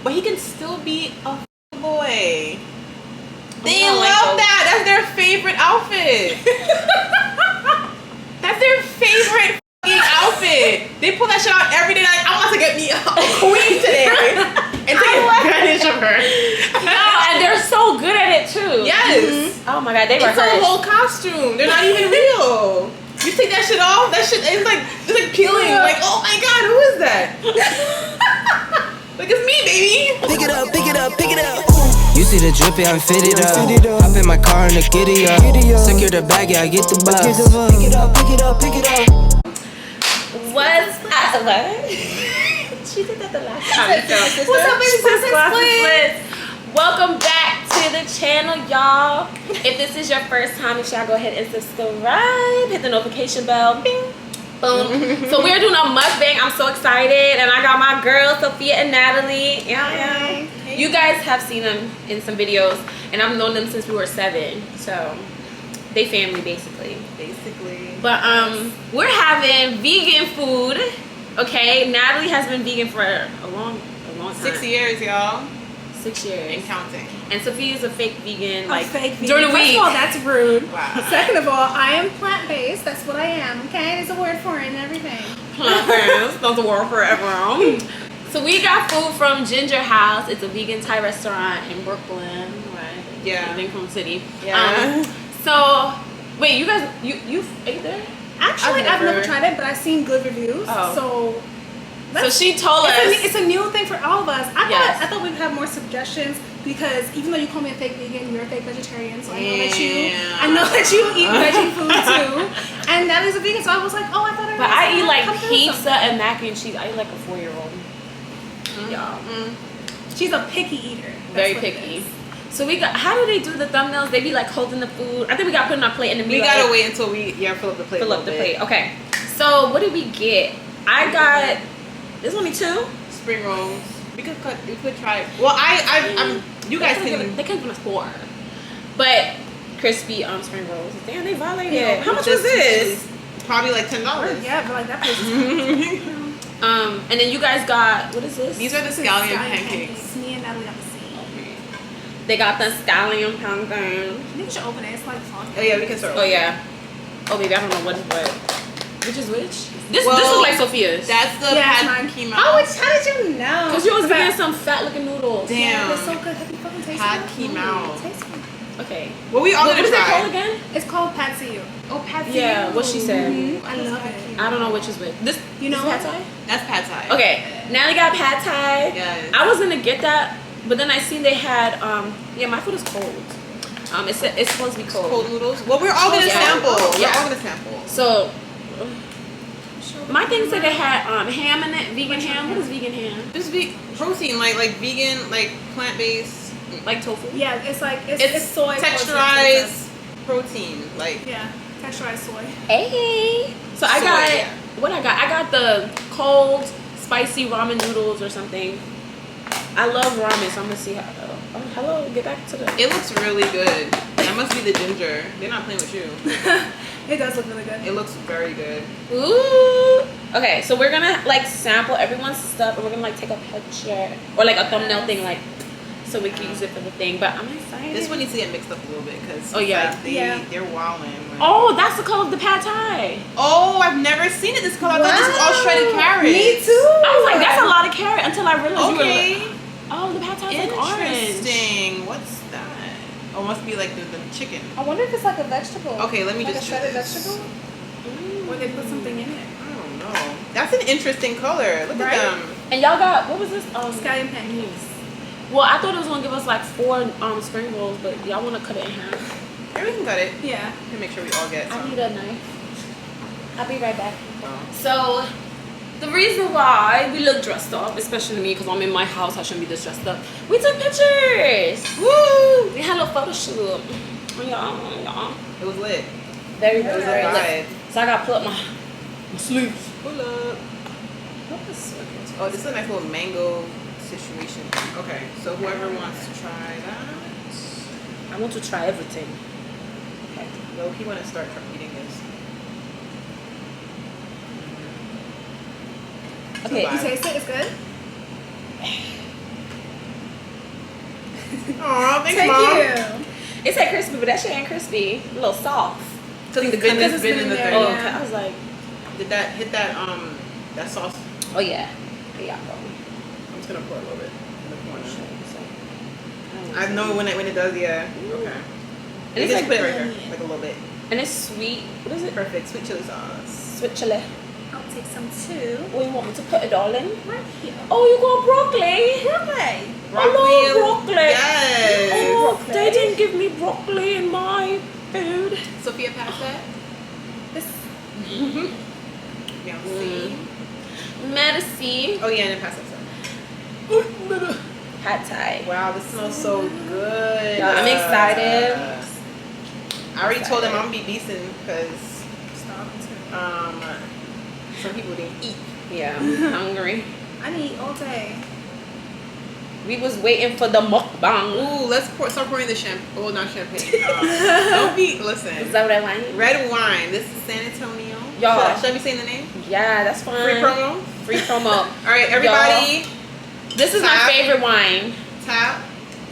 but he can still be a boy. They love that. That's their favorite outfit. That's their favorite outfit. They pull that shit out every day. Like, I'm about to get me a queen today and take advantage of her. No, and they're so good at it too. Yes. Oh my god, they were It's a whole costume. They're not even real. You take that shit off. That shit is like peeling. Like, oh my god, who is that? Like, it's me, baby. Pick it up, pick it up, pick it up. You see the drippy, I'm fitted up. Hop in my car and the giddy up. Secure the bag, yeah, I get the bus. Pick it up, pick it up, pick it up. What's up? What? She did that the last time. What's up, baby? SquatsnSplits. Welcome back to the channel, y'all. If this is your first time, make sure y'all go ahead and subscribe. Hit the notification bell. Bing. Boom. So we're doing a mukbang. I'm so excited, and I got my girls Sophia and Nathalie. Yeah. You guys have seen them in some videos, and I've known them since we were 7. So they family basically. But we're having vegan food. Okay, Nathalie has been vegan for a long time. 6 years, y'all. 6 years. And counting. And Sophia's a fake vegan, Like fake vegan. during the week. First of all, that's rude. Wow. Second of all, I am plant-based. That's what I am. Okay, there's a word for it and everything. Plant-based. That's the word forever. So we got food from Ginger House. It's a vegan Thai restaurant in Brooklyn, right? Yeah. In Lincoln City. Yeah. So wait, you guys, you ate there? Actually, I've never tried it, but I've seen good reviews. Oh. So she told us it's a new thing for all of us. Yes. I thought we'd have more suggestions because even though you call me a fake vegan, you're a fake vegetarian. So I know that you eat veggie food too. And Natalie's a vegan, so I was like, oh, I thought but I eat like come through pizza something. and mac and cheese. I eat like a 4-year-old. Y'all. She's a picky eater. Very picky. So we got. How do they do the thumbnails? They be like holding the food. I think we got to put it on our plate and then we gotta wait until we fill up the plate. Fill up the plate. Okay. So what did we get? I got. There's only 2 spring rolls. We could try. Well, you guys can. They could give us 4, but crispy spring rolls. Damn, they violated. Yeah. How much was this? Probably like $10. Yeah, but like that place is And then you guys got, what is this? These are the scallion pancakes. Me and Natalie got the same. They got the scallion pancakes. I think we should open it. It's like fun. Oh yeah, we can start. Oh yeah. Oh baby, I don't know what is what. Which is which? This looks like Sophia's. That's the pad keema. Oh, how did you know? Because you was getting some fat looking noodles. Damn. Yeah, they're so good. Have you fucking tasted Pad it? keema. Taste it. Okay. Well, we all What gonna is it try. called again? It's called Pad See You. Oh, pad see Yeah, ew. what she said. I love it. I don't know which is which. This, You know this is pad thai? That's pad thai. Okay, Natalie got pad thai. Yes. I was gonna get that, but then I seen they had my food is cold. It's supposed to be cold. Cold noodles. Well, we're all gonna sample. Yeah. We're all gonna sample. So my thing said they had ham in it, vegan ham. What is vegan ham? Just protein, like vegan, like plant-based, Like tofu? Yeah, it's like it's soy texturized protein, like Yeah, texturized soy. Hey. So I Soy, got yeah. what I got the cold spicy ramen noodles or something. I love ramen, so I'm gonna see how. Oh, hello, get back to the. It looks really good. That must be the ginger. They're not playing with you. It does look really good. It looks very good. Ooh. Okay, so we're gonna like sample everyone's stuff, and we're gonna like take a picture or like a thumbnail thing, like so we can use it for the thing. But I'm excited. This one needs to get mixed up a little bit because yeah. they're wilding. Oh, that's the color of the pad thai. Oh, I've never seen it this color. I thought this was all shredded carrots. Me too. I was like, that's a lot of carrot until I realized you were Okay. like, oh, the pad thai is like orange. Interesting. What's that? Oh, must be like the chicken. I wonder if it's like a vegetable. Okay, let me like just a shredded do this. vegetable. Or they put something in it. I don't know. That's an interesting color. Look Right? at them. And y'all got what was this? Scallion pancakes. Well, I thought it was gonna give us like 4 spring rolls, but y'all wanna cut it in half. Here, we can cut it. Yeah. We can make sure we all get I some. need a knife. I'll be right back. Oh. So, the reason why we look dressed up, especially me, because I'm in my house, I shouldn't be this dressed up. We took pictures. Woo! We had a little photo shoot. Y'all. It was lit. Very, It very, was a very lit. vibe. So I gotta pull up my sleeves. Pull up. Oh, this is a nice little mango situation. Okay, so whoever wants to try that. I want to try everything. Okay. Loki want to start eating this. Okay. You taste it? It's good? Aw, thanks, Thank Mom. you. It said crispy, but that shit ain't crispy. A little soft. Because the Because goodness it's been been in the there, thing. Oh, yeah. okay. I was like, Did that hit that that sauce? oh yeah. Yeah, bro. I'm just gonna pour a little bit in the corner. So, I know when it does, yeah. Okay. And You it's just like, put it right here, like a little bit. and it's sweet. What is it? Perfect. Sweet chili sauce. Sweet chili. I'll take some too. Oh, you want me to put it all in? Right here. Oh, you got broccoli. Broccoli. I love broccoli. Yes. Oh, Broccoli. they didn't give me broccoli in my food. Sophia, pass that. This. Merci. Merci. Oh yeah, and then pass that stuff. Pad Thai. Wow, this smells so good. Yeah, I'm excited. I already told them I'm gonna be decent because Stop. some people didn't eat. Yeah, I'm hungry. I need all day. We was waiting for the mukbang. Ooh, let's start pouring the champagne. Oh, not champagne. Don't be. Listen. Is that what I want? Red wine. This is San Antonio. Y'all. Should I be saying the name? Yeah, that's fine. Free promo. Free promo. All right, everybody. This is my Tap. favorite wine. Tap.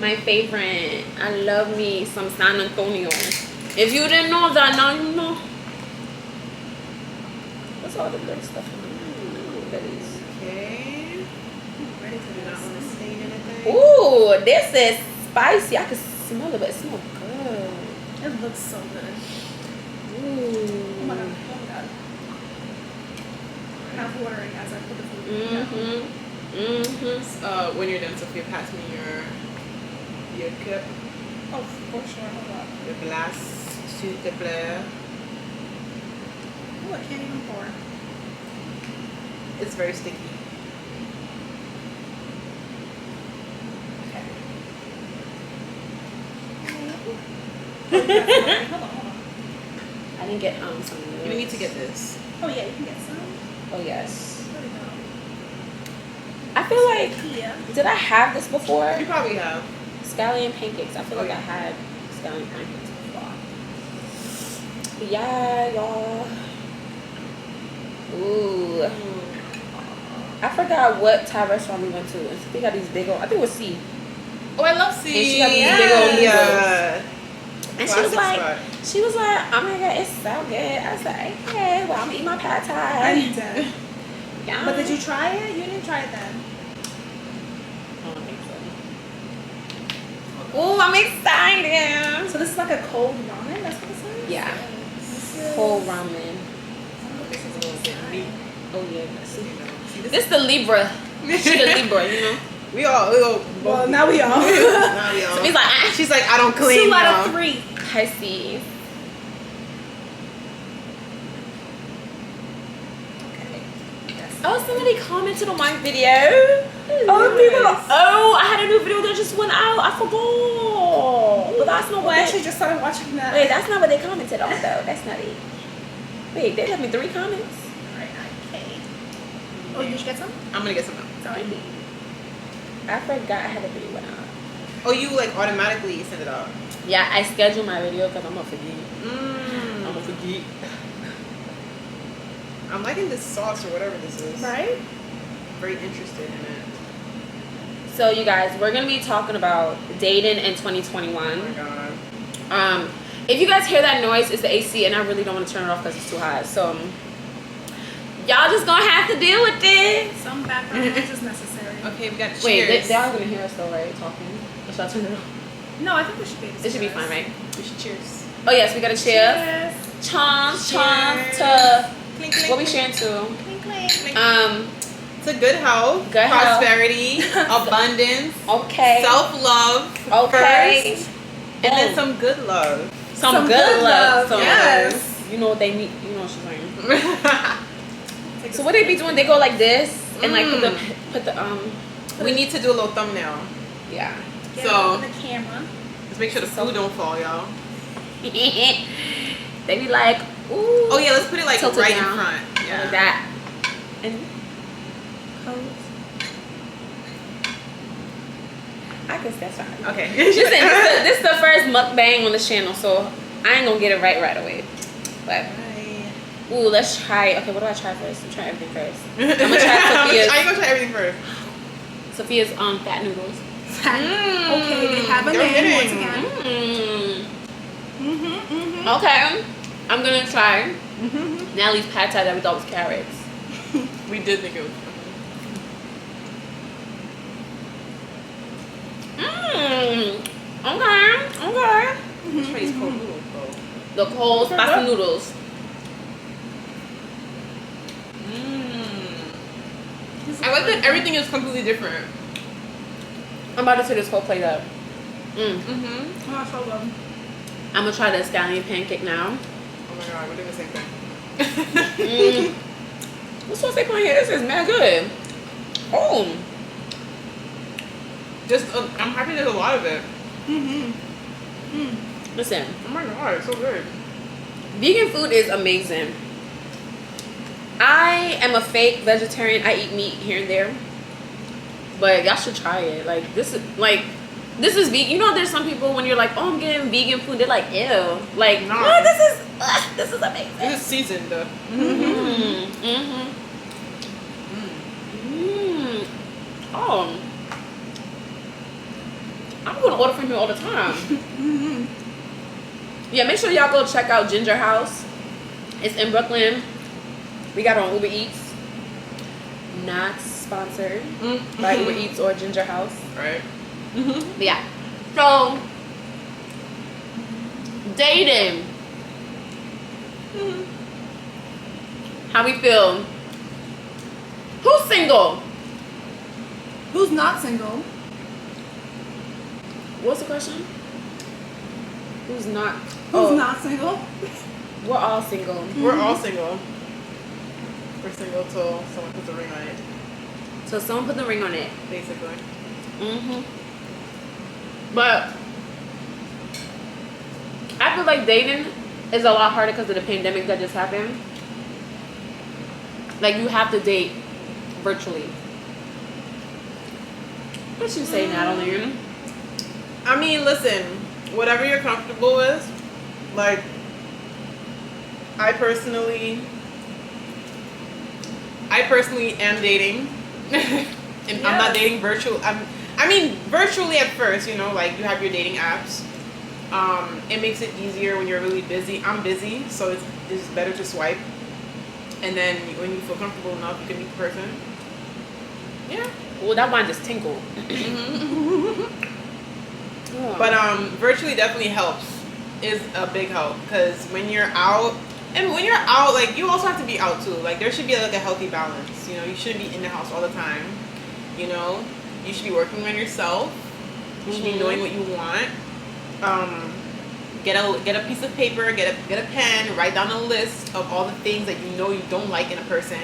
My favorite. I love me some San Antonio. If you didn't know that, now you know. What's all the good stuff in there? Goodies. Okay. Ready Do for not want to this. stain anything. Ooh, this is spicy. I can smell it, but it smells good. It looks so good. Ooh. Oh my god. Oh my god. Mouth watering as I put the food down. Mm-hmm. When you're done, Sophia, pass me your cup, Oh, for sure. Hold up. your glass, s'il te plaît. Oh, I can't even pour. It's very sticky. Okay. Hold on. I didn't get some. You need to get this. Oh yeah, you can get some. Oh yes. There we go. I feel like, Yeah. did I have this before? You probably have. Scallion pancakes. I feel like yeah. I had scallion pancakes before. But yeah, y'all. Ooh. I forgot what Thai restaurant we went to. And they got these big old, I think it was C. Oh, I love C. And she got these big old Yeah. And she was Classic like, spot. oh my god, it's so good. I was like, okay, well, I'm gonna eat my pad I Thai. need that. Yeah. But did you try it? You didn't try it then. I don't think so. Ooh, I'm excited. So this is like a cold ramen. That's what this is. Yeah. This is Whole ramen. This is a little bit meat. Oh yeah. See, See, this the Libra. She the Libra, you know. we all Well, now we all. now we all. He's like, ah. She's like, I don't claim 2 out now. of 3. I see. Okay. Yes. Oh, somebody commented on my video. Oh, people are, I had a new video that just went out. I forgot. But that's not Well, I what actually just started watching that. wait, that's not what they commented on though. That's not it. Wait, they left me 3 comments. Alright, okay. Oh, did you get some? I'm gonna get some now. Sorry. I forgot I had a video went out. Oh, you like automatically send it out. Yeah, I scheduled my video because I'm a forget. I'm a Mm. forget. I'm liking this sauce or whatever this is. Right? Very interested in it. So you guys, we're gonna be talking about dating in 2021. Oh my god. If you guys hear that noise, it's the AC, and I really don't want to turn it off because it's too hot. So y'all just gonna have to deal with it. Some background noise is necessary. Okay, we got cheers. Wait, they are gonna hear us though, right? Talking. Or should I turn it off? No, I think we should be able to. It should be fine, right? We should cheers. Oh yes, we gotta cheer. Cheers. Chomp, chomp Cheers. to Clink, clink, what we clink. sharing to. Clink, clink. To good health, Good health. prosperity, abundance, Okay. self-love Okay. first, and then some good love. Some good love. So Yes. you know what they need. You know what she's saying. So what they be doing? They go like this and like put the We need to do a little thumbnail. yeah. Get So- on the camera. Let's make sure the food don't fall, y'all. They be like, ooh. Oh yeah, let's put it like Tilt it right down. in front. Yeah. Like that. And I guess that's fine. Okay. Listen, this is the first mukbang on this channel, so I ain't gonna get it right away. But ooh, let's try. Okay, what do I try first? I'm trying everything first. I'm gonna try Sophia's. I ain't gonna try everything first. Sophia's fat noodles. Pat. Okay, they have a You're name once kidding. again. Okay, I'm gonna try Natalie's pad thai that we thought was carrots. We did think it was. Okay. Try these cold noodles, though. The cold spicy noodles. I like that everything is completely different. I'm about to say this whole plate up. Oh, so good. I'm gonna try the scallion pancake now. Oh my god, we're doing the same thing. What's supposed to say on here? This is mad good. Oh. I'm happy there's a lot of it. Listen, Oh my god, it's so good. vegan food is amazing. I am a fake vegetarian. I eat meat here and there, but y'all should try it. This is vegan. You know, there's some people when you're like, oh, I'm getting vegan food, they're like, ew. Like, Nah. no, this is amazing. This is seasoned, though. Oh, I'm gonna order from here all the time. Yeah, make sure y'all go check out Ginger House. It's in Brooklyn. We got it on Uber Eats. Not sponsored by Uber Eats or Ginger House. Right? But yeah. So, dating. How we feel? Who's single? Who's not single? What's the question? Who's not? Who's not single? We're all single. We're all single. We're single till someone puts a ring on it, So someone put the ring on it. basically. But I feel like dating is a lot harder because of the pandemic that just happened. Like, you have to date virtually. What you say, Natalie? I mean, listen, whatever you're comfortable with, like, I personally am dating, and I'm not dating virtual. I mean, virtually at first, you know, like you have your dating apps. It makes it easier when you're really busy. I'm busy, so it's better to swipe, and then when you feel comfortable enough, you can meet the person. Yeah. Well, that wine just tinkled. But virtually definitely helps. Is a big help because when you're out, and when you're out, like you also have to be out too. Like there should be like a healthy balance. You know, you shouldn't be in the house all the time. You know, you should be working on yourself. You should be knowing what you want. Get a piece of paper, get a pen, write down a list of all the things that you know you don't like in a person.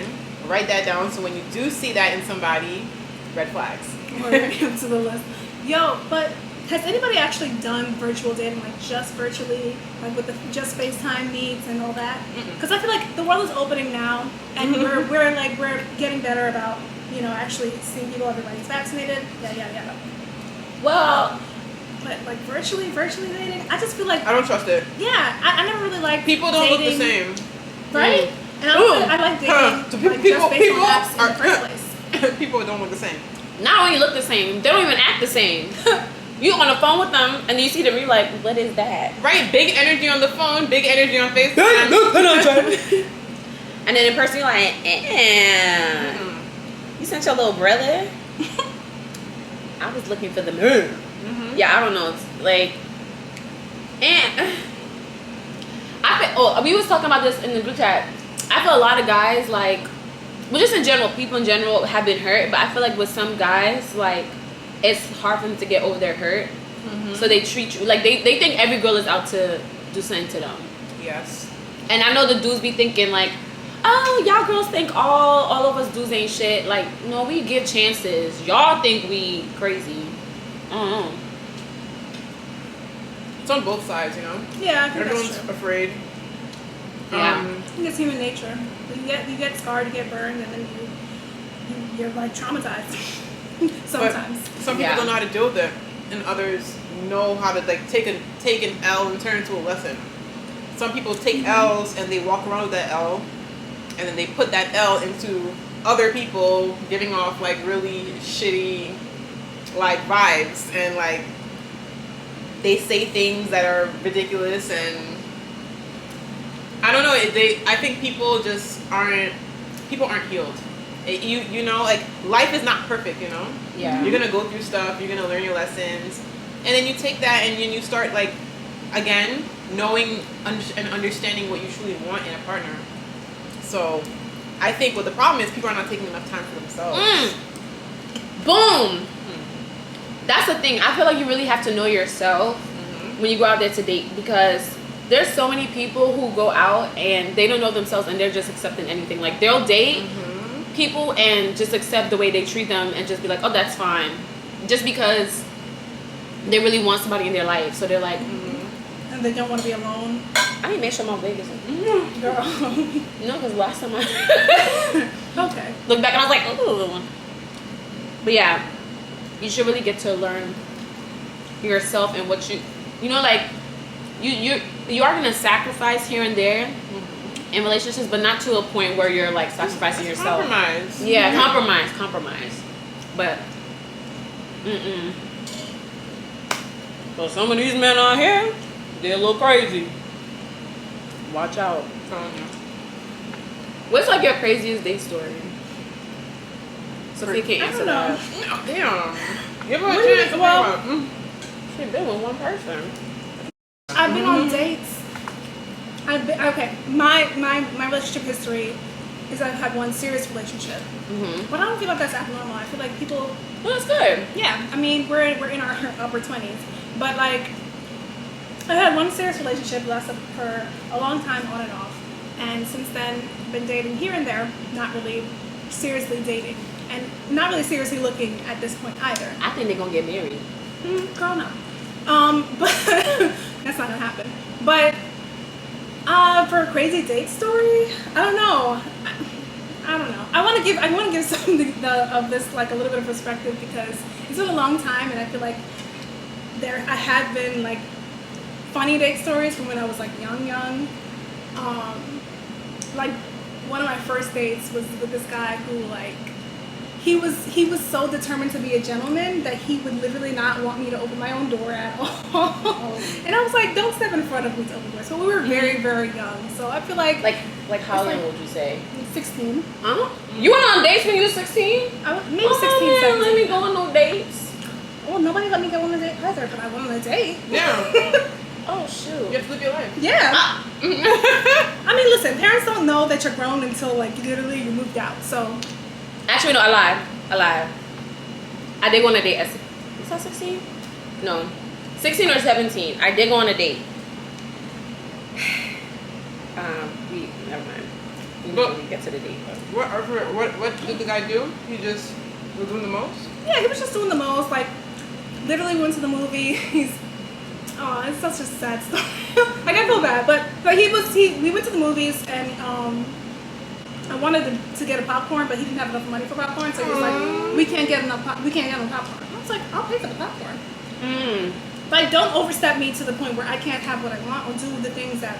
Write that down so when you do see that in somebody, red flags. We're getting to the list. Yo, but has anybody actually done virtual dating, like just virtually, like with the just FaceTime meets and all that? Because I feel like the world is opening now, and we're getting better about, you know, actually seeing people. Everybody's vaccinated. Yeah. Well, but like virtually dating, I just feel like I don't trust it. yeah, I never really like People don't dating, look the same. right? And I like dating like just based on apps in the first place. People don't look the same. not only look the same, they don't even act the same. You on the phone with them, and then you see them, you're like, what is that? Right, big energy on the phone, big energy on FaceTime. And then in person, you're like, you sent your little brother? I was looking for the moon. Yeah, I don't know. It's like, and I feel, we was talking about this in the group chat. I feel a lot of guys, like, well, just in general, people in general have been hurt, but I feel like with some guys, like, it's hard for them to get over their hurt. So they treat you, like, they think every girl is out to do something to them. Yes. And I know the dudes be thinking, like, oh, y'all girls think all of us dudes ain't shit. Like, no, we give chances. Y'all think we crazy. I don't know. It's on both sides, you know? Yeah, I think Everyone's that's true. afraid. Yeah. I think it's human nature. You get scarred, you get burned, and then you're like traumatized. Sometimes. But some people don't know how to deal with it, and others know how to like take an L and turn it into a lesson. Some people take L's and they walk around with that L, and then they put that L into other people, giving off like really shitty like vibes, and like they say things that are ridiculous, and I don't know. I think people just aren't healed. You know, like life is not perfect. You know. Yeah. You're gonna go through stuff. You're gonna learn your lessons, and then you take that and then you start like again knowing and understanding what you truly want in a partner. So, I think what the problem is, people are not taking enough time for themselves. Boom. That's the thing. I feel like you really have to know yourself when you go out there to date, because there's so many people who go out and they don't know themselves and they're just accepting anything. Like they'll date people and just accept the way they treat them and just be like, oh, that's fine, just because they really want somebody in their life. So they're like, and they don't want to be alone. I didn't make sure my wig is Girl. no, because last time I Okay. look back and I was like, ooh. But yeah, you should really get to learn yourself and what you know, like you are gonna sacrifice here and there in relationships, but not to a point where you're like sacrificing yourself. Compromise. Yeah, compromise. But so some of these men out here, they're a little crazy. Watch out. What's like your craziest date story? Sophia can't answer that. Damn. Give her a chance to well, She's been with one person. I've been on dates. Okay. My relationship history is I've had one serious relationship, but I don't feel like that's abnormal. I feel like people. Well, that's good. Yeah, I mean we're in our upper 20s, but like I had one serious relationship, lasted for a long time on and off, and since then been dating here and there, not really seriously dating, and not really seriously looking at this point either. I think they're gonna get married. Girl, no. But that's not gonna happen. But for a crazy date story, I don't know. I don't know. I want to give something of this like a little bit of perspective, because it's been a long time, and I feel like I had been like funny date stories from when I was like young. Like one of my first dates was with this guy who like he was so determined to be a gentleman that he would literally not want me to open my own door at all. And I was like, don't step in front of me to open the door. So we were very, very young. So I feel like how young would you say? 16. Huh? You went on dates when you were 16? Maybe 16, man, 17. let me go on no dates. Well, nobody let me go on a date either, but I went on a date. Yeah. Oh shoot. You have to live your life. Yeah. I mean, listen, parents don't know that you're grown until like literally you moved out. So Actually, no, I lied. I did go on a date. Was that 16? No, 16 or 17. I did go on a date. Never mind. We get to the date. What did the guy do? He just was doing the most? yeah, he was just doing the most. Like literally went to the movies. Oh, it's such a sad story. Like I feel bad, but we went to the movies, and I wanted to get a popcorn, but he didn't have enough money for popcorn, so he was like, we can't get enough popcorn. I was like, I'll pay for the popcorn. Like, don't overstep me to the point where I can't have what I want or do the things that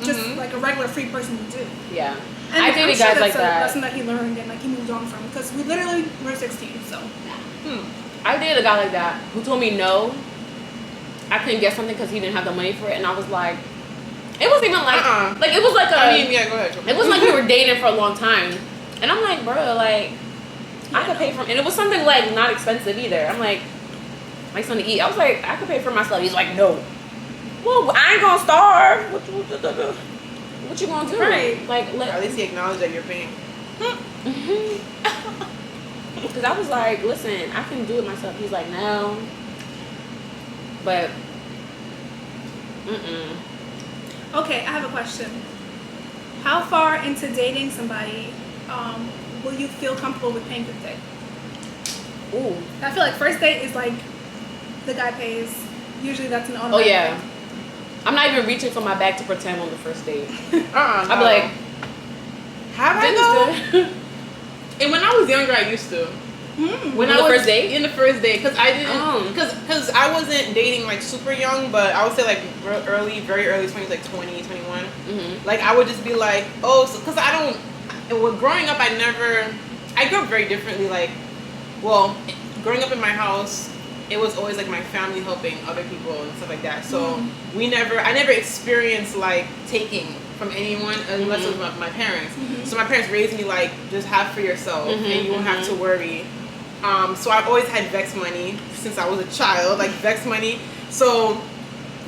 just like a regular free person would do. Yeah. And I dated guys like that. That's a lesson that he learned and like he moved on from, because we literally were 16. So. I dated a guy like that who told me no. I couldn't get something because he didn't have the money for it, and I was like, it wasn't even like like it was like I mean, yeah, go ahead. It wasn't like we were dating for a long time, and I'm like, bro, like I could pay for, and it was something like not expensive either. I'm like something to eat. I was like, I could pay for myself. He's like, no. Well, I ain't gonna starve. What you gonna do? Right. Like, At least he acknowledged that you're paying. Because I was like, listen, I can do it myself. He's like, no. But, Okay, I have a question. How far into dating somebody will you feel comfortable with paying for the date? Ooh. I feel like first date is like the guy pays. Usually that's an Oh, automatic. yeah. I'm not even reaching for my bag to pretend on the first date. I'd I'd be like, have I this though? is good. And when I was younger, I used to. When I was first date? In the first date, because I didn't, because I wasn't dating like super young, but I would say like very early 20s, like 20, 21. Like I would just be like, oh, because I don't. Well, growing up, I grew up very differently. Like, well, growing up in my house, it was always like my family helping other people and stuff like that. So I never experienced like taking from anyone unless it was my parents. So my parents raised me like just have for yourself and you won't have to worry. So I've always had Vex money since I was a child, like Vex money. So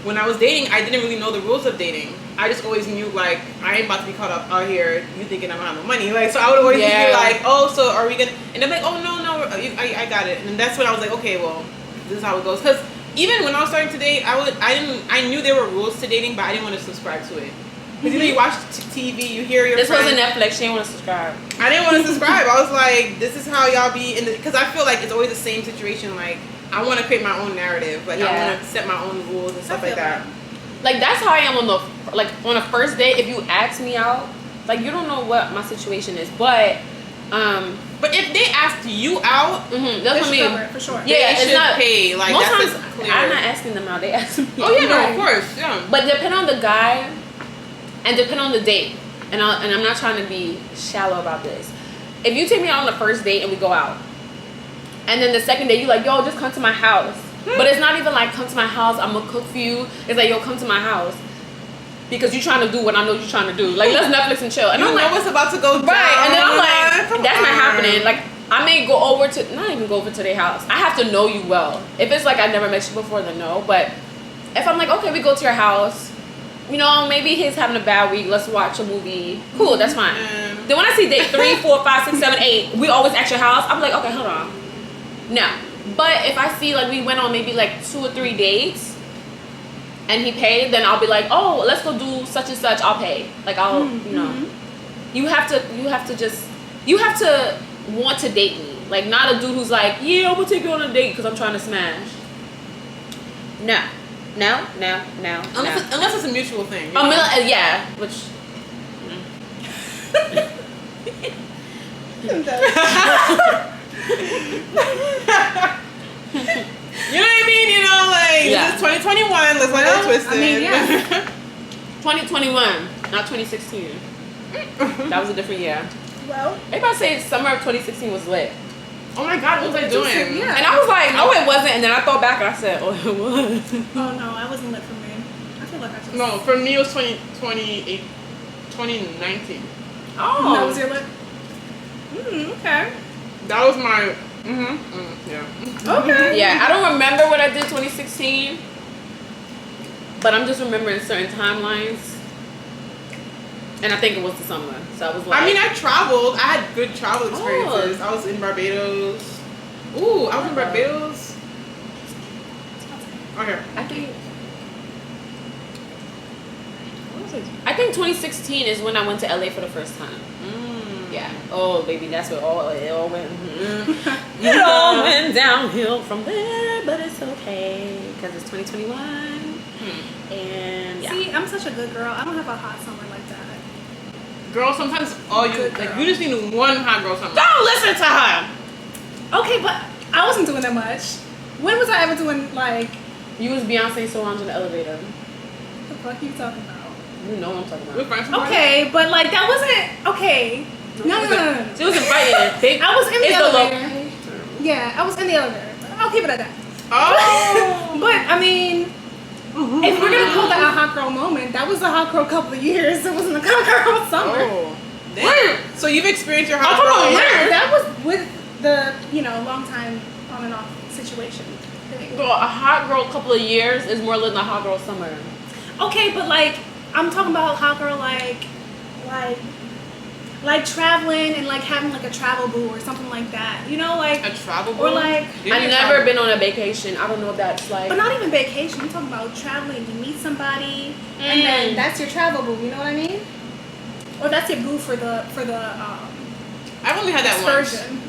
when I was dating, I didn't really know the rules of dating. I just always knew like I ain't about to be caught up out here. You thinking I don't have no money? Like so, I would always just be like, oh, so are we gonna? And they're like, oh no, I got it. And then that's when I was like, okay, well, this is how it goes. Because even when I was starting to date, I knew there were rules to dating, but I didn't want to subscribe to it. Because you watch TV, you hear your This friends. wasn't Netflix. She didn't want to subscribe. I didn't want to subscribe. I was like, this is how y'all be in the. Because I feel like it's always the same situation. Like I want to create my own narrative. Like I want to set my own rules and stuff like that. Like that's how I am on a first date. If you ask me out, like you don't know what my situation is, but if they asked you out, that's what I mean. Cover it for sure. Yeah, they should pay. Like most that's times clear. I'm not asking them out. They ask me. Oh yeah, no, of course, yeah. But depend on the guy, and depend on the date. And I'm not trying to be shallow about this. If you take me out on the first date and we go out, and then the second day you like, yo, just come to my house. But it's not even like come to my house, I'm gonna cook for you. It's like, yo, come to my house. Because you're trying to do what I know you're trying to do. Like, let's Netflix and chill. And You I'm know like, what's about to go down. right. And then I'm like, Come that's not on. happening. Like, I may go over to, not even go over to their house. I have to know you well. If it's like I never met you before, then no. But if I'm like, okay, we go to your house. You know, maybe he's having a bad week. Let's watch a movie. Cool, that's fine. Then when I see date 3, 4, 5, 6, 7, 8, we always at your house. I'm like, okay, hold on. No. But if I see like we went on maybe like 2 or 3 dates and he paid, then I'll be like, oh, let's go do such and such. I'll pay. Like I'll, you know, you have to want to date me. Like not a dude who's like, yeah, I'm gonna take you on a date because I'm trying to smash. No. Unless it's a mutual thing. You know? Yeah, which. You know what I mean? You know, like this is 2021. Let's not get twisted. I mean, yeah. 2021, not 2016. That was a different year. Well, Everybody say summer of 2016 was lit. Oh my God, what was I doing? Yeah. And I was like, no, it wasn't. And then I thought back and I said, oh, it was. Oh no, I wasn't lit for me. I feel like I just. No, for me it was 2019. Oh. That was your lit. Okay. That was my. Yeah. Okay. Yeah, I don't remember what I did 2016. But I'm just remembering certain timelines. And I think it was the summer. So I was like. I mean, I traveled. I had good travel experiences. I was in Barbados. Ooh, I was in Barbados. Okay. I think 2016 is when I went to LA for the first time. Yeah. Oh, baby, that's where it all went. It all went downhill from there, but it's okay because it's 2021. And yeah. See, I'm such a good girl. I don't have a hot summer like that. Girl, sometimes all you Good like, girl. you just need one hot girl summer. Don't listen to her. Okay, but I wasn't doing that much. When was I ever doing like? You was Beyonce Solange in the elevator. What the fuck are you talking about? You know what I'm talking We're about. friends. Somebody? Okay, but like that wasn't okay. No. She was invited. I was in the It's elevator. Yeah, I was in the elevator. I'll keep it at that. Oh. But I mean, if we're gonna call that a hot girl moment, that was a hot girl couple of years. It wasn't a hot girl summer. Oh. Damn. So you've experienced your hot come girl. on, Yeah, that was with the long time on and off situation thing. Girl, a hot girl couple of years is more than a hot girl summer. Okay, but like I'm talking about hot girl like traveling and like having like a travel boo or something like that. You know, like A travel or boo? like. I've never been on a vacation. I don't know if that's like. But not even vacation. I'm talking about traveling. You meet somebody, and then that's your travel boo. You know what I mean? Or that's your boo for the I've only had that once. excursion.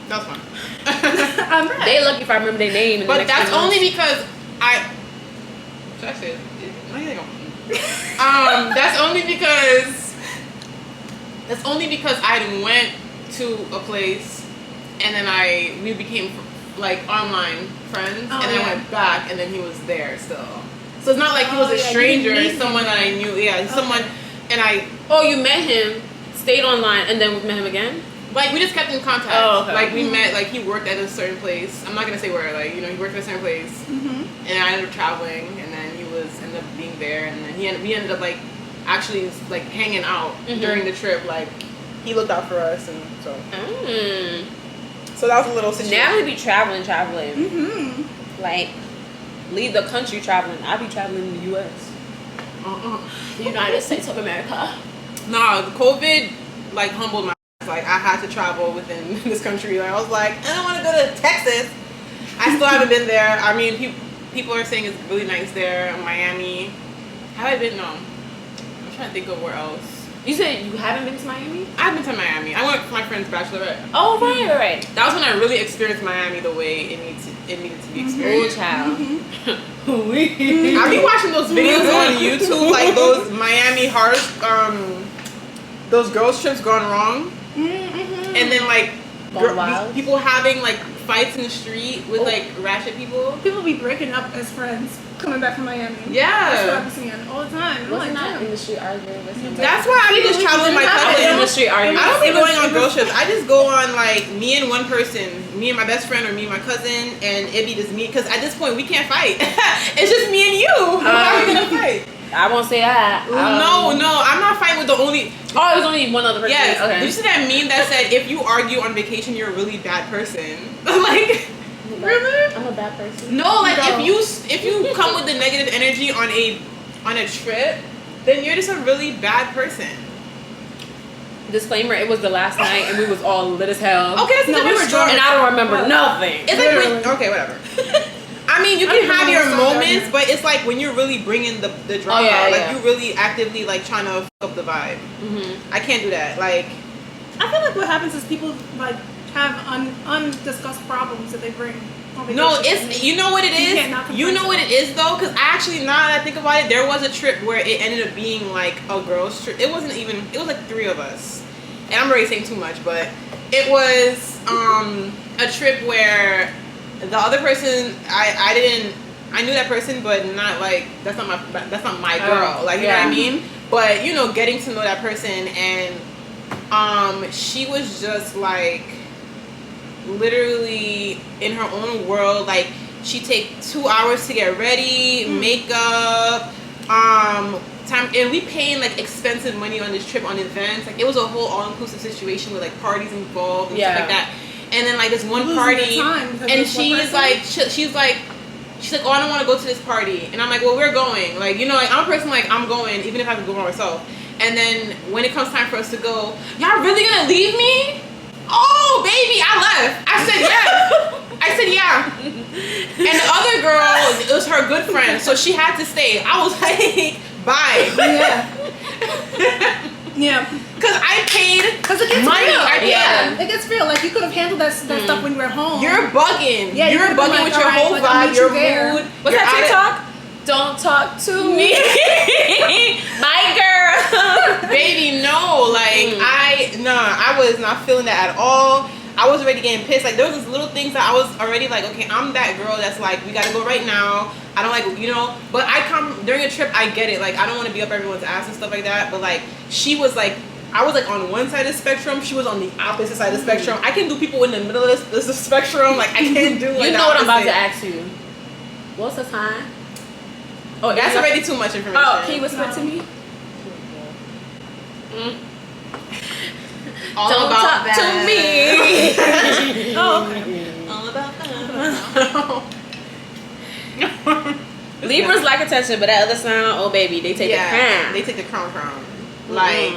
That was fun. I'm right. They lucky if I remember their name. But that's only because I. Should I say it? That's only because I went to a place and then we became like online friends, and then I went back and then he was there still. So it's not like he was a stranger. It's someone that I knew. Yeah, someone, and I. Oh, you met him, stayed online, and then we met him again. Like, we just kept in contact. Oh, okay. Like, we met, like, he worked at a certain place. I'm not going to say where, like, you know, he worked at a certain place. Mm-hmm. And I ended up traveling, and then he ended up being there, and then we ended up, like, actually, like, hanging out during the trip. Like, he looked out for us, and so. So that was a little situation. Now we be traveling. Mm-hmm. Like, leave the country traveling. I be traveling in the U.S. The United States of America. Nah, COVID, like, humbled my ass. Like, I had to travel within this country. Like, I was like, I don't want to go to Texas. I still haven't been there. I mean, people are saying it's really nice there. Miami. Have I been? No. I'm trying to think of where else. You said you haven't been to Miami? I've been to Miami. I went for my friend's bachelorette. Oh, right. That was when I really experienced Miami the way it needed to be experienced. Child. I be watching those videos on YouTube, like those Miami heart, those girls trips gone wrong, and then like people having like fights in the street with like ratchet people. People be breaking up as friends coming back from Miami. Yeah. That's what I'm seeing all the time. I'm Wasn't like, that damn. in the street arguing with somebody? That's why I be just traveling with my In the cousins. street arguing. I don't be going on girl trips. I just go on like me and one person, me and my best friend, or me and my cousin, and it be just me. Because at this point we can't fight. It's just me and you. How are we gonna fight? I won't say that. No, I'm not fighting with the only. Oh, it was only one other person. Yes. Okay. Did you see that meme that said if you argue on vacation, you're a really bad person? Like. Really? I'm a bad person. No, like if you come with the negative energy on a trip, then you're just a really bad person. Disclaimer: it was the last night, and we was all lit as hell. Okay, it's a different story. And I don't remember nothing. It's like okay, whatever. I mean, you can have your moments, but it's like when you're really bringing the drama, you really actively like trying to fuck up the vibe. I can't do that. Like, I feel like what happens is people like have undiscussed problems that they bring. No, it's you know what it is. You know what it is though, because actually now that I think about it, there was a trip where it ended up being like a girls' trip. It wasn't even. It was like 3 of us, and I'm already saying too much, but it was a trip where the other person I knew that person, but not like that's not my girl. Like you know what I mean. But you know, getting to know that person, and she was just like. Literally in her own world, like she take 2 hours to get ready, makeup, time, and we paying like expensive money on this trip on events. Like it was a whole all-inclusive situation with like parties involved and stuff like that. And then like this one party, and she's like, oh, I don't want to go to this party, and I'm like, well, we're going. Like you know, like I'm a person like I'm going, even if I have to go by myself. And then when it comes time for us to go, y'all really gonna leave me? Oh, baby, I left. I said, yeah. And the other girl, it was her good friend, so she had to stay. I was like, bye. Yeah. Because I paid money. It gets real. Like, you could have handled that stuff when you were home. You're bugging. Yeah, you're bugging with your whole vibe, your mood. What's that TikTok? Don't talk to me. My girl. Baby, no. Like, I was not feeling that at all. I was already getting pissed. Like, there was these little things that I was already like, okay, I'm that girl that's like, we gotta go right now. I don't like, you know, but during a trip, I get it. Like, I don't want to be up everyone's ass and stuff like that. But like, she was like, I was like on one side of the spectrum. She was on the opposite side of the spectrum. I can do people in the middle of the spectrum. Like, I can't do like you know what I'm about to ask you. What's the time? Oh, that's already too much information. Oh, can you whisper it to me? All Don't about talk that. to me. Oh, okay. All about that. Libras like attention, but that other sound, oh baby, they take the crown. They take the crown. Like,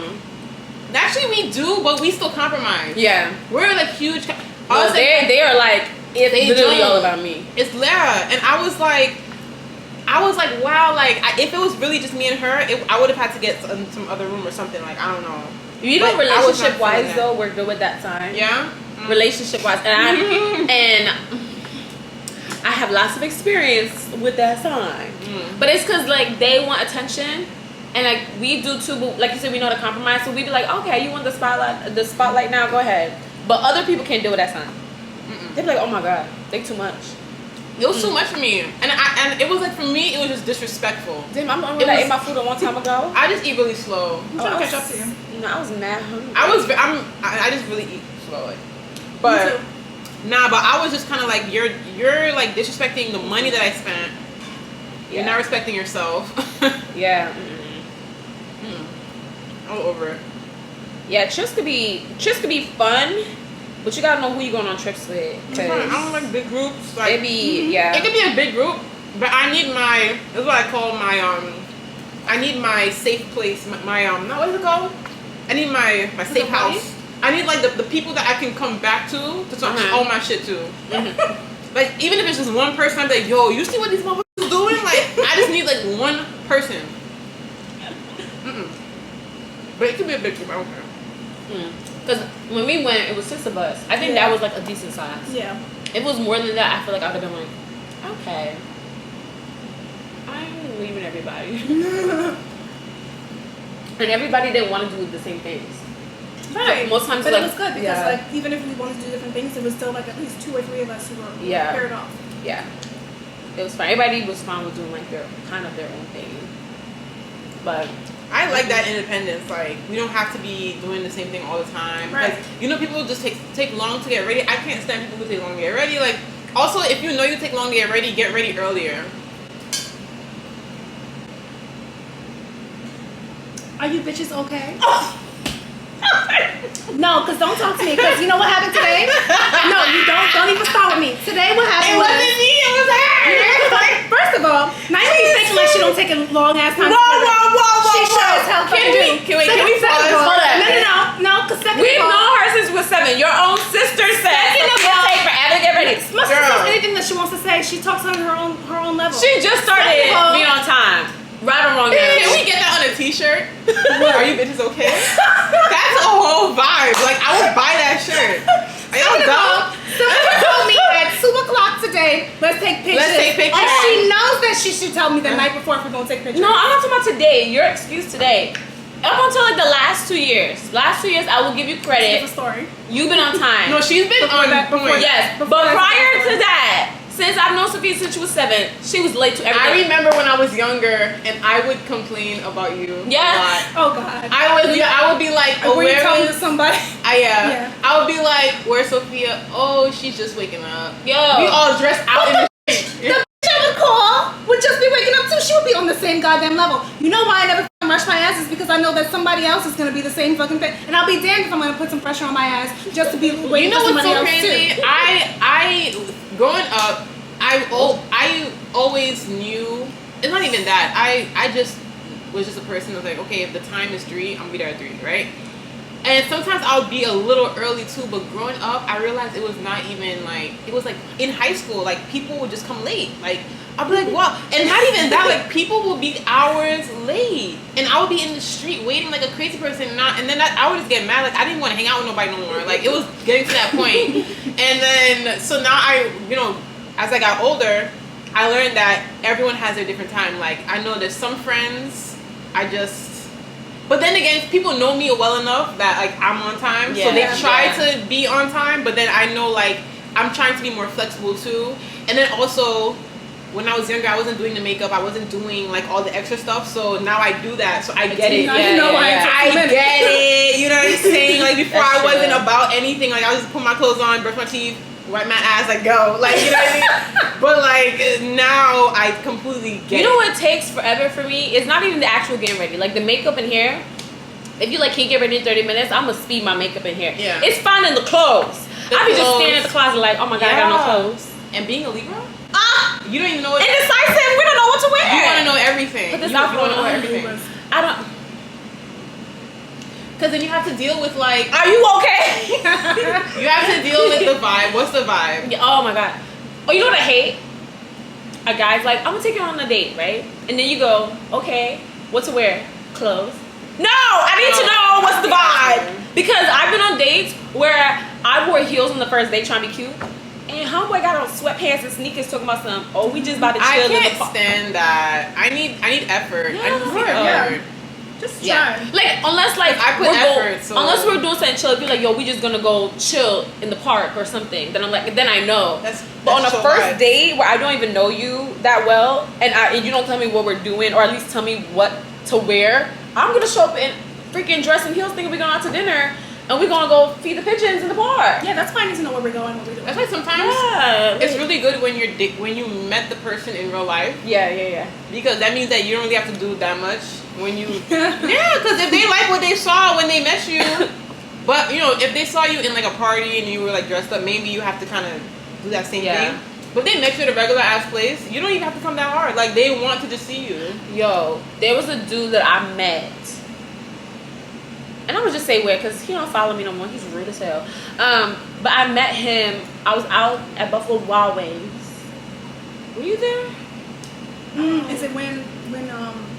actually we do, but we still compromise. Yeah. We're like huge. Well, they are like, it's literally don't. all about me. It's Lara. And I was like, wow, like, if it was really just me and her, I would have had to get some other room or something. Like, I don't know. You know, relationship wise though, we're good with that sign. Yeah. Relationship wise, and I have lots of experience with that sign. But it's because like they want attention, and like we do too. But like you said, we know how to compromise. So we be like, okay, you want the spotlight now? Go ahead. But other people can't deal with that sign. They be like, oh my god, they too much. It was too much for me, and it was like for me, it was just disrespectful. Damn, I ate my food a long time ago. I just eat really slow. I'm trying to catch up to you. No, I was mad hungry. I just really eat about it. Me But too. nah, but I was just kind of like, you're like disrespecting the money that I spent. You're not respecting yourself. Yeah. I'm over it. Yeah, trips could be fun, but you gotta know who you going on trips with. I don't like big groups. Like, It be yeah. it could be a big group, but I need my. That's what I call my I need my safe place. My no, what is it called? I need my safe house. I need like the people that I can come back to talk all my shit to. Like even if it's just one person, I'm like, yo, you see what these motherfuckers doing? Like I just need like one person. But it could be a big group. I don't care. Because when we went, it was 6 of us. I think that was like a decent size. Yeah. If it was more than that, I feel like I would have been like, okay, I'm leaving everybody. And everybody didn't want to do the same things. Right. Most times, but like, it was good because yeah. like even if we wanted to do different things, it was still like at least 2 or 3 of us who were paired off. Yeah. It was fine. Everybody was fine with doing like their own thing. But I like that independence. Like we don't have to be doing the same thing all the time. Right. Like, you know, people just take long to get ready. I can't stand people who take long to get ready. Like also, if you know you take long to get ready earlier. Are you bitches okay? No, because don't talk to me. Because you know what happened today? No, you don't even start with me. Today what happened was... me. It was her. First of all, nice to be thinking like she don't take a long ass time. Whoa. She sure as hell fucking do. Can we pause? Hold up. No, because second we've of all... known her since we were 7. Your own sister said it'll take forever to get ready. My sister says anything that she wants to say. She talks on her own level. She just started being on time. Right or wrong, Can we get that on a t-shirt? Are you bitches okay? That's a whole vibe. Like, I would buy that shirt. Are y'all dumb? Somebody told me at 2 o'clock today, let's take pictures. Let's take pictures. And she knows that she should tell me the night before if we're going to take pictures. No, I'm not talking about today. Your excuse today. Up until like the last 2 years. Last 2 years, I will give you credit. It's a story. You've been on time. No, she's been on point. Yes, but prior to that, since I've known Sophia since she was 7, she was late to everything. I remember when I was younger and I would complain about you a lot. Oh God. I would be like, oh, were you where talking to is somebody? yeah. I would be like, where's Sophia? Oh, she's just waking up. Yo. We all dressed out in the street. The bitch I would call would just be waking up too. She would be on the same goddamn level. You know why I never rush my ass is because I know that somebody else is gonna be the same fucking thing, and I'll be damned if I'm gonna put some pressure on my ass just to be waiting You know for what's somebody so else crazy? too. I growing up, I always knew. It's not even that. I just was just a person that was like, okay, if the time is 3, I'm gonna be there at 3, right? And sometimes I'll be a little early too, but growing up, I realized it was not even like, it was like in high school, like people would just come late. Like, I'll be like, wow. And not even that, like people will be hours late. And I would be in the street waiting like a crazy person. And then I would just get mad. Like, I didn't want to hang out with nobody no more. Like, it was getting to that point. And then, so now as I got older, I learned that everyone has their different time. Like, I know there's some friends, but then again, people know me well enough that like I'm on time, so they try to be on time. But then I know like I'm trying to be more flexible too. And then also, when I was younger, I wasn't doing the makeup. I wasn't doing like all the extra stuff. So now I do that. So I get it. I get it. You know what I'm saying? Like before, I wasn't about anything. Like I would just put my clothes on, brush my teeth, wipe my ass, like go. Like, you know what I mean? But like now I completely get it. You know what takes forever for me? It's not even the actual getting ready. Like the makeup and hair. If you like can't get ready in 30 minutes, I'm gonna speed my makeup and hair. Yeah. It's finding the clothes. I be just standing at the closet like, oh my god, I got no clothes. And being a Libra? You don't even know what. Indecisive. We don't know what to wear. You want to know everything. Put this you outfit want to know on. everything. I don't. Because then you have to deal with like. Are you okay? You have to deal with the vibe. What's the vibe? Yeah, oh my god. Oh, you know what I hate? A guy's like, I'm gonna take you on a date, right? And then you go, okay, what to wear? Clothes. No, I need to know what's the vibe. Because I've been on dates where I wore heels on the first date trying to be cute. And homeboy got on sweatpants and sneakers talking about some, oh, we just about to chill. I in the can't stand that. I need effort. I need to see effort. Just try. Like unless like I put effort, so unless we're doing something chill, be like, yo, we just gonna go chill in the park or something. Then I'm like, then I know. But on a first date where I don't even know you that well, and you don't tell me what we're doing, or at least tell me what to wear, I'm gonna show up in freaking dress and heels thinking we're going out to dinner. and we're gonna go feed the pigeons in the park. Yeah, that's why I need to know where we're going, what we're doing. That's why sometimes it's really good when when you met the person in real life. Yeah. Because that means that you don't really have to do that much when you. Yeah, because if they like what they saw when they met you, but you know, if they saw you in like a party and you were like dressed up, maybe you have to kind of do that same thing. But if they met you at a regular ass place, you don't even have to come that hard. Like they want to just see you. Yo, there was a dude that I met. And I would just say where, because he don't follow me no more. He's rude as hell. But I met him. I was out at Buffalo Wild Wings. Were you there? Is it when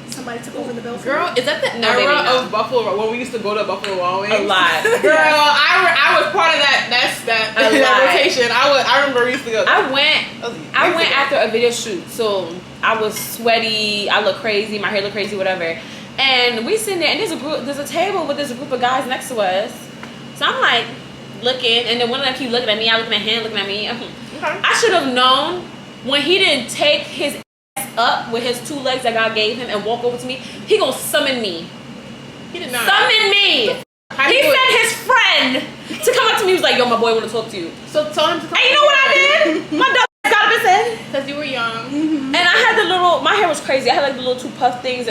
somebody took over the bill? Girl, is that the era of Buffalo when we used to go to Buffalo Wild Wings? A lot. Girl, I was part of that rotation. I remember we used to go. I went after a video shoot, so I was sweaty. I look crazy. My hair looked crazy. Whatever. And we sitting there, and there's a table with this group of guys next to us. So I'm like looking, and then one of them keep looking at me. I looking at him, looking at me. Okay. I should have known when he didn't take his ass up with his 2 legs that God gave him and walk over to me. He gonna summon me. He did not summon me. He sent his friend to come up to me. He was like, "Yo, my boy want to talk to you." So tell him to come. And you know what I did? My dog got up and said, because you were young, and I had my hair was crazy. I had like the little 2 puff things.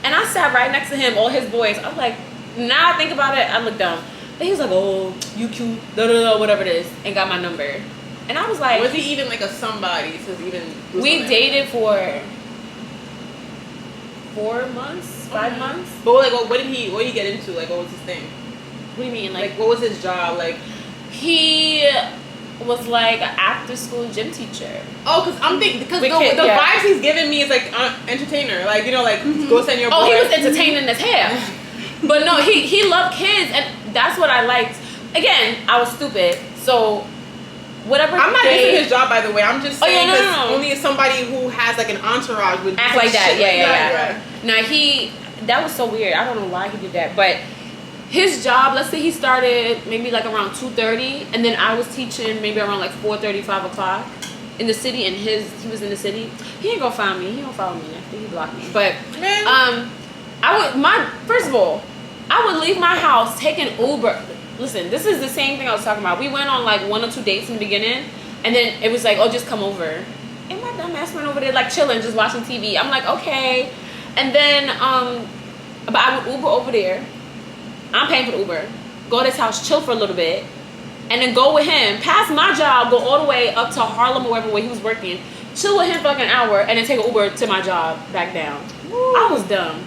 And I sat right next to him, all his boys. I was like, now I think about it, I look dumb. And he was like, "Oh, you cute, whatever it is," and got my number. And I was like, was he even like a somebody to even? We dated for 4 months, 5 months. But like, what did he get into? Like, what was his thing? What do you mean? Like what was his job? Like, he was like an after school gym teacher. Oh, because I'm thinking, because the vibes he's giving me is like entertainer, like, you know, like go send your boy. Oh, he was entertaining as hell. But no, he loved kids, and that's what I liked. Again, I was stupid, so whatever. I'm not dissing his job, by the way. I'm just saying no. only somebody who has like an entourage would act like that. Yeah. Right. Now that was so weird. I don't know why he did that, but his job, let's say he started maybe like around 2:30, and then I was teaching maybe around like 4:30, 5 o'clock in the city, and he was in the city. He ain't gonna find me. He don't follow me. I think he blocked me. But first of all, I would leave my house, take an Uber. Listen, this is the same thing I was talking about. We went on like 1 or 2 dates in the beginning, and then it was like, "Oh, just come over." And my dumb ass went over there like chilling, just watching TV. I'm like, okay. And then but I would Uber over there. I'm paying for the Uber. Go to his house, chill for a little bit, and then go with him. Pass my job, go all the way up to Harlem or wherever he was working. Chill with him for like an hour, and then take an Uber to my job back down. Woo. I was dumb.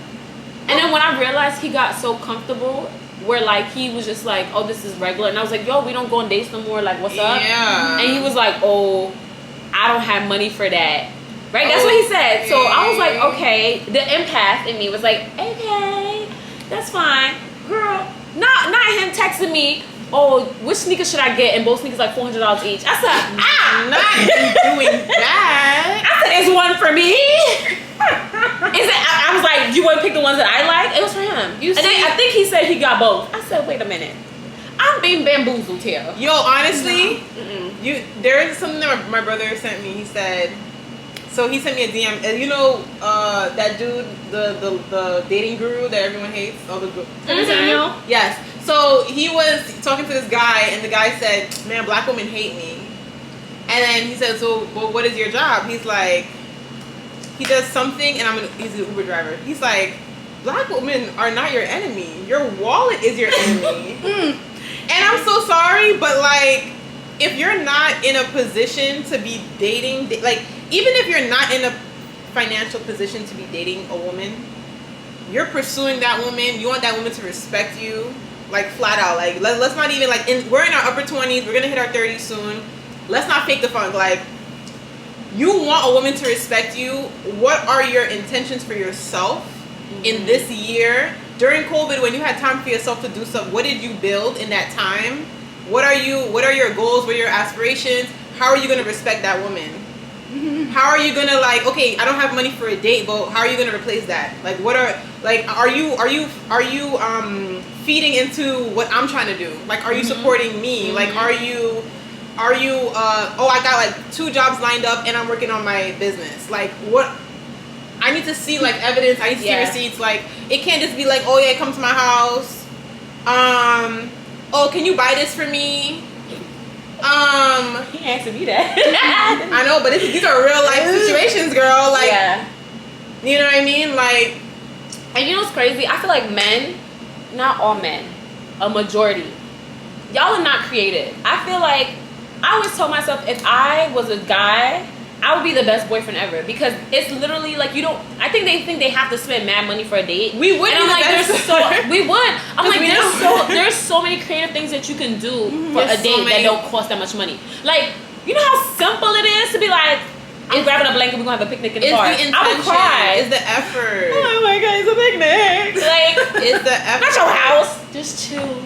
And then when I realized he got so comfortable, where like he was just like, "Oh, this is regular," and I was like, "Yo, we don't go on dates no more. Like, what's up?" Yeah. And he was like, "Oh, I don't have money for that." Right? That's what he said. So I was like, okay. The empath in me was like, okay, that's fine. Girl, not him texting me, "Oh, which sneakers should I get?" And both sneakers like $400 each. I said, not doing that. I said, "It's one for me." I was like, "You want to pick the ones that I like?" It was for him. Then I think he said he got both. I said, "Wait a minute, I'm being bamboozled here." Yo, honestly, there is something that my brother sent me. He said, so he sent me a DM. And you know that dude, the dating guru that everyone hates? All the Yes. So he was talking to this guy, and the guy said, "Man, black women hate me." And then he said, "So, well, what is your job?" He's like, he does something, and he's an Uber driver. He's like, "Black women are not your enemy. Your wallet is your enemy." And I'm so sorry, but like, if you're not in a position to be dating, like, even if you're not in a financial position to be dating a woman, you're pursuing that woman. You want that woman to respect you, like, flat out. Like, let's not even, like, we're in our upper 20s. We're gonna hit our 30s soon. Let's not fake the funk. Like, you want a woman to respect you. What are your intentions for yourself in this year? During COVID, when you had time for yourself to do stuff, what did you build in that time? What are your goals? What are your aspirations? How are you gonna respect that woman? How are you gonna, like, okay, I don't have money for a date, but how are you gonna replace that? Like, are you feeding into what I'm trying to do? Like, are you supporting me? Like, are you I got like 2 jobs lined up and I'm working on my business. Like, what? I need to see, like, evidence. I need to see receipts. Like, it can't just be like, "Oh yeah, come to my house. oh, can you buy this for me? He answered me that. I know, but these are real life situations, girl. Like, yeah. you know what I mean? Like, and you know what's crazy? I feel like men, not all men, a majority, y'all are not creative. I feel like I always told myself if I was a guy, I would be the best boyfriend ever, because it's literally like you don't. I think they have to spend mad money for a date. We would. And I'm like, we would. I'm like, there's so many creative things that you can do for a date that don't cost that much money. Like, you know how simple it is to be like, I'm grabbing a blanket, we're gonna have a picnic in the park. I would cry. It's the effort. Oh my god, it's a picnic. Like, it's the effort. Not your house. Just chill.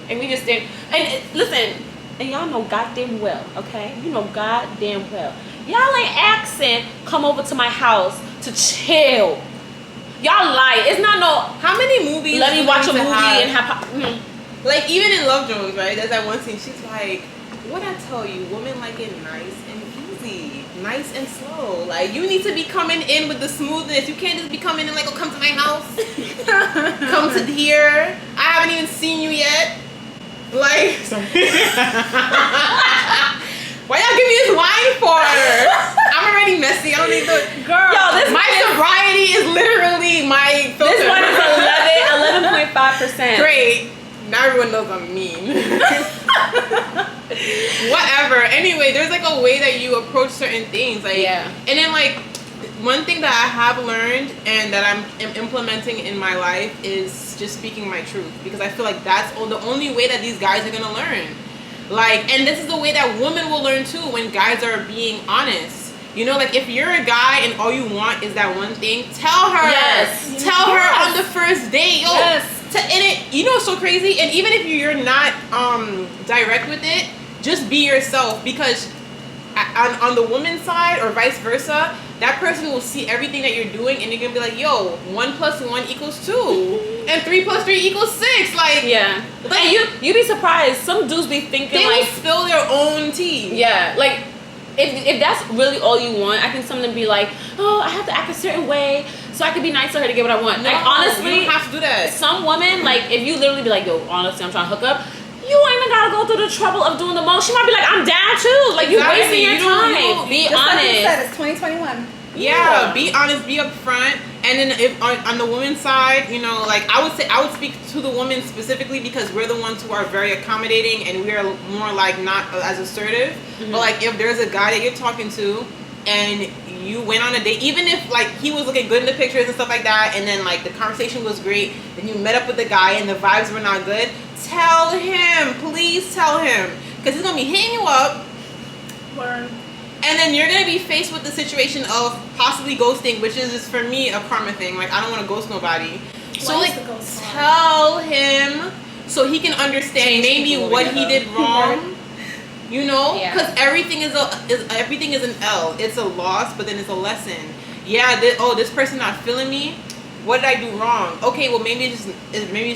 And we just did. And listen. And y'all know goddamn well, okay? You know goddamn well. Y'all ain't asking, come over to my house to chill. Y'all lie. It's not no. How many movies? Let me watch a movie and have. Like, even in Love Jones, right? There's that one scene. She's like, "What I tell you, women like it nice and easy, nice and slow. Like, you need to be coming in with the smoothness. You can't just be coming in like, oh, come to my house, come to here. I haven't even seen you yet." Like, why y'all give me this wine for? I'm already messy. I don't need to. Girl, my sobriety is literally my filter. This one is 11.5%. Great. Now everyone knows I'm mean. Whatever. Anyway, there's like a way that you approach certain things. Like, yeah. And then like, one thing that I have learned and that I'm implementing in my life is just speaking my truth, because I feel like that's the only way that these guys are gonna learn. Like, and this is the way that women will learn too, when guys are being honest. You know, like, if you're a guy and all you want is that one thing, tell her. Yes. Tell her on the first date. Yo, yes. And it, you know, it's so crazy. And even if you're not direct with it, just be yourself, because on the woman's side or vice versa, that person will see everything that you're doing and you're gonna be like, yo, 1 + 1 = 2 and 3 + 3 = 6. Like, yeah. Like, and you'd be surprised. Some dudes be thinking they like, will spill their own tea. yeah, like if that's really all you want, I think some of them be like, oh, I have to act a certain way so I can be nice to her to get what I want. No, like, honestly, you don't have to do that. Some women, like, if you literally be like, yo, honestly, I'm trying to hook up, you ain't even gotta go through the trouble of doing the most. She might be like, I'm down too. Like, you're wasting your time. Be Just honest. like you said, it's 2021. Yeah, be honest, be upfront. And then if on the woman's side, you know, like, I would speak to the woman specifically, because we're the ones who are very accommodating and we are more like not as assertive. Mm-hmm. But like, if there's a guy that you're talking to and you went on a date, even if like he was looking good in the pictures and stuff like that, and then like the conversation was great, then you met up with the guy and the vibes were not good, tell him, please tell him, because he's gonna be hitting you up. Word. And then you're gonna be faced with the situation of possibly ghosting, which is for me a karma thing. Like, I don't want to ghost nobody. So Why is like, the ghost tell him so he can understand Change maybe people what together. he did wrong. You know, Yeah. because everything is an L. It's a loss, but then it's a lesson. Yeah, this person not feeling me. What did I do wrong? Okay, well, maybe it's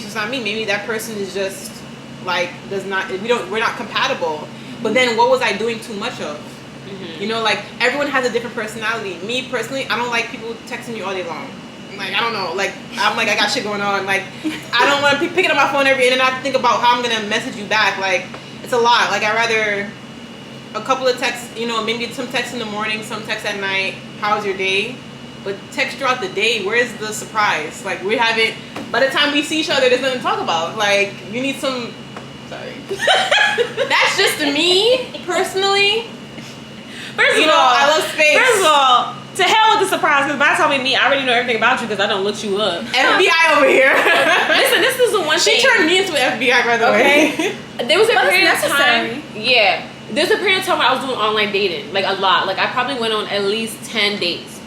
just not me. Maybe that person is just like we're not compatible. But then what was I doing too much of? Mm-hmm. You know, like, everyone has a different personality. Me personally, I don't like people texting me all day long. Like, I don't know. Like, I'm like, I got shit going on. Like, I don't want to be picking up my phone and then I have to think about how I'm gonna message you back. Like, it's a lot. Like, I rather a couple of texts. You know, maybe some texts in the morning, some texts at night. How's your day? But text throughout the day. Where's the surprise? Like, we haven't. By the time we see each other, there's nothing to talk about. Like, you need some. Sorry. That's just me personally. First of all, I love space. First of all, to hell with the surprise, because by the time we meet, I already know everything about you because I don't look you up. FBI over here. Listen, this is the one thing. She turned me into an FBI, by the way. There was a But it's period of necessary. time. Yeah. There's a period of time where I was doing online dating. Like, a lot. Like, I probably went on at least 10 dates.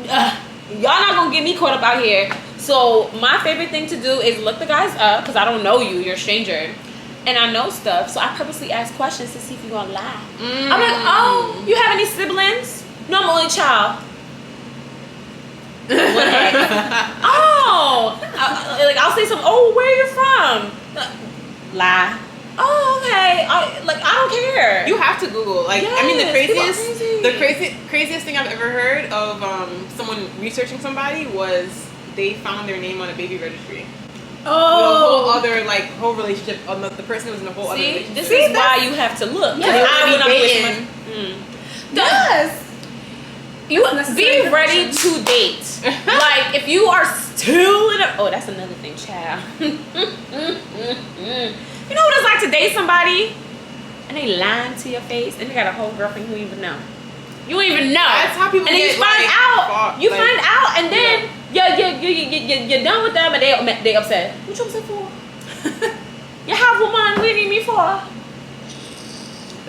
Y'all not gonna get me caught up out here. So, my favorite thing to do is look the guys up, because I don't know you. You're a stranger. And I know stuff, so I purposely ask questions to see if you're gonna lie. I'm like, oh, you have any siblings? No, I'm only child. What the heck? Oh, I'll say something. Oh, where are you from? Lie. Oh, okay. I don't care. You have to Google. Like, Yes, I mean, people are crazy. the craziest thing I've ever heard of someone researching somebody was they found their name on a baby registry. whole other whole relationship. The person was in a whole other See, relationship. this is why you have to look. Yeah, I would dating. Yes. You necessary be ready to date. Like if you are still in a that's another thing, child. You know what it's like to date somebody and they lying to your face and they got a whole girlfriend you don't even know. You don't even know. That's how people and then get, you find out. fought, You find out and then you're done with them and they upset. What you upset for? You have woman, what do you need me for?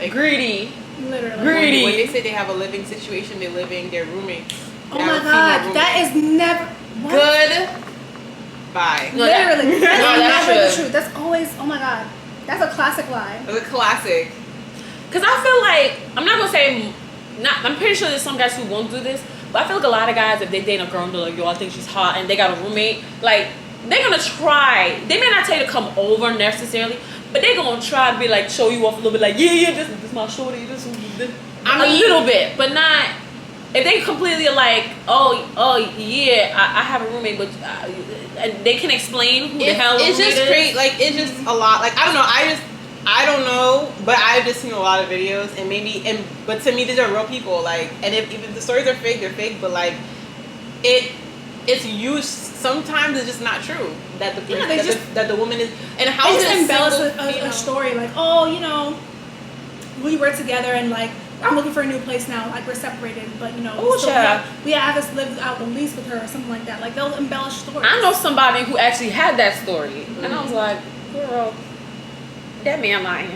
Greedy. Literally. Greedy. When they say they have a living situation, they're roommates. Oh my god, that is never. What? Good. Bye. No, Literally. That's that's never the true. truth. That's always. Oh my god. That's a classic lie. That's a classic. Cause I feel like I'm not gonna say I'm pretty sure there's some guys who won't do this, but I feel like a lot of guys, if they date a girl and they're like, yo, I think she's hot, and they got a roommate, like they're gonna try. They may not tell you to come over necessarily, but they're gonna try to be like show you off a little bit, like this my shorty, this. A little bit, but not. If they completely are like, I have a roommate, but and they can explain who the hell it's the roommate just is. great. Like it's just a lot. Like I don't know. I don't know, but I've just seen a lot of videos, but to me these are real people. Like, and if the stories are fake, they're fake. But like, it's used. Sometimes it's just not true that the that the woman is. And how They is just it embellish single a story like, we were together and like I'm looking for a new place now. Like we're separated, but we have this live out the lease with her or something like that. Like they'll embellish stories. I know somebody who actually had that story, and I was like, girl, that man lying.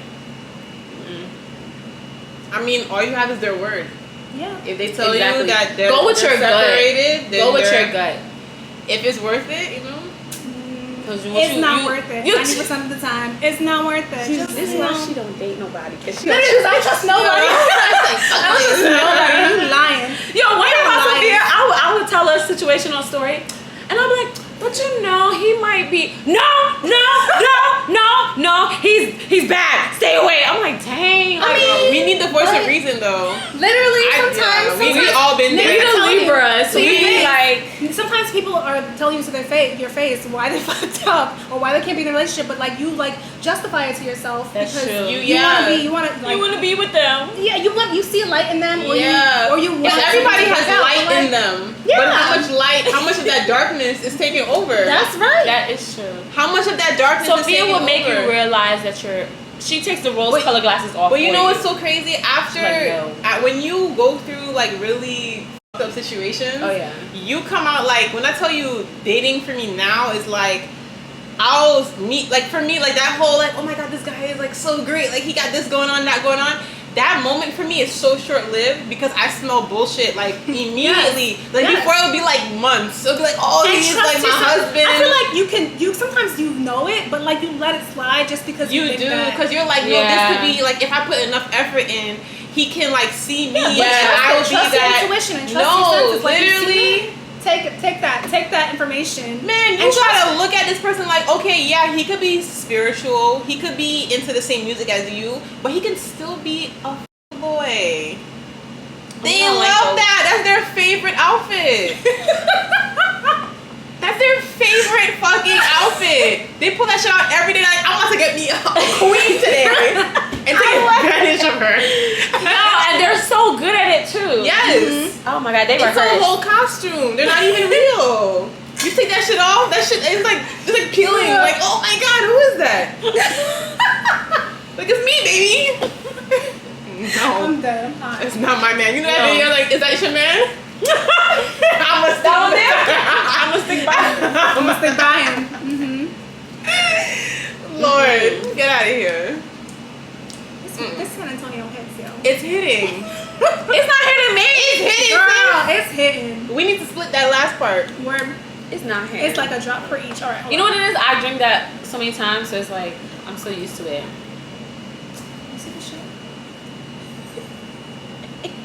I mean, all you have is their word. Yeah. If they tell Exactly. you that they're Go with your separated, gut. then Go with they're- your gut. If it's worth it, It's not worth it. 90% of the time, it's not worth it. This is why she don't date nobody. Cause she I don't trust nobody. I don't trust nobody. You lying. Yo, one thing about lying. Sophia, I would tell her a situational story, and I'd be like, but he might be. No, he's bad. Stay away. I'm like, dang. I mean, we need the voice of reason, though. Literally, sometimes we all been there. we the Libras. So We like. Sometimes people are telling you to your face why they fucked up or why they can't be in a relationship, but like you justify it to yourself That's because true. you want to be with them. Yeah, you see a light in them, or you want. If everybody has to light in them, Yeah. but how much of that darkness is taking over? That's right. That is true. How much of that darkness is Sophia taking will make over? you realize that she takes the rose-colored glasses off. But you know for what's so crazy? After when you go through like really fucked up situations, you come out like when I tell you dating for me now is like I'll meet like for me like that whole like oh my god this guy is like so great like he got this going on that going on. That moment for me is so short-lived because I smell bullshit like immediately. Before it would be like months. It'll be like, oh, he's like my husband. I feel like you sometimes you know it, but like you let it slide just because you think do because you're like, no, this could be like if I put enough effort in, he can like see me. Trust your intuition and trust your senses. Like, literally. Take that information. Man, you try to look at this person like, okay, yeah, he could be spiritual, he could be into the same music as you, but he can still be a boy. They love that. That's their favorite outfit. That's their favorite fucking outfit. They pull that shit out every day. Like, I'm about to get me a queen today and take advantage of her. No, and they're so good at it too. Yes. Oh my god, they were It's a whole costume. They're not even real. You take that shit off. That shit is like peeling. Like, oh my god, who is that? Like it's me, baby. No, I'm dead. I'm hot. it's not my man. You know that video? Like, is that your man? I'm gonna stick by him. Lord, get out of here. This San Antonio hits, yo. It's hitting. It's not hitting me. It's hitting. Girl, it's hitting. We need to split that last part. It's not hitting. It's like a drop for each. All right. You know what it is? I drink that so many times, so it's like I'm so used to it.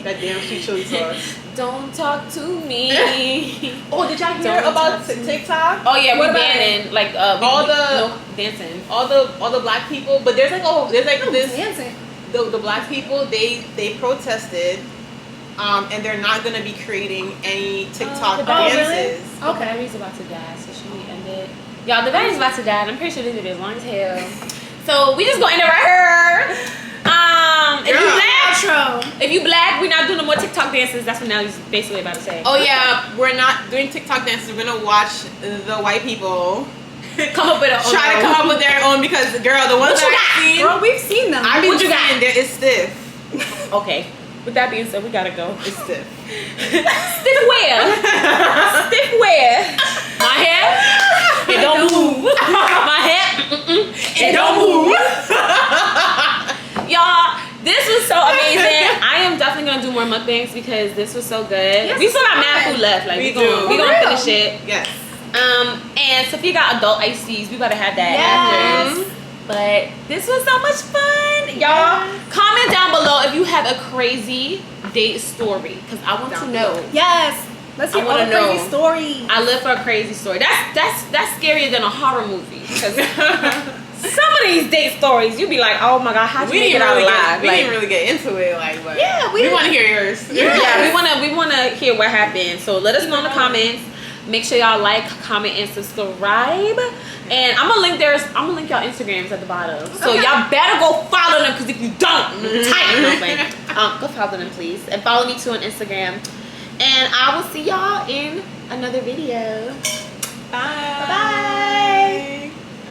That damn sweet chili sauce. Don't talk to me. Oh, did y'all hear about TikTok? Oh yeah, What we about banning like dancing. All the black people, but there's like this dancing. the black people they protested, and they're not gonna be creating any TikTok dances. Okay, Barry's about to die, so should we end it? Y'all, the battery's about to die. And I'm pretty sure this video is long as hell. So we just gonna end it right here. If you black, we're not doing no more TikTok dances. That's what Nellie's basically about to say. Oh yeah, we're not doing TikTok dances. We're gonna watch the white people come up with try to come up with their own because girl, the ones that I've seen, Girl, we've seen them. I've been seeing it's stiff. Okay. With that being said, we gotta go. It's stiff. Stiff where? Stiff where? My hair? It don't move. My hair? It don't move. Y'all, this was so amazing. I am definitely gonna do more mukbangs because this was so good. Yes, we still got mad food left. Like we gonna finish it. Yes. And Sophia got adult iced teas. We gotta have that after. But this was so much fun, y'all. Comment down below if you have a crazy date story, because I want to know. Yes, let's hear all the crazy stories. I live for a crazy story. That's scarier than a horror movie. Because some of these date stories, you be like, oh my god, how'd you make it out alive? We didn't really get into it, like, but yeah, we want to hear yours. Yeah, we want to hear what happened. So let us know in the comments. Make sure y'all like, comment, and subscribe. And I'm gonna link y'all Instagrams at the bottom. So y'all better go follow them, because if you don't, go follow them please. And follow me too on Instagram. And I will see y'all in another video. Bye. Bye.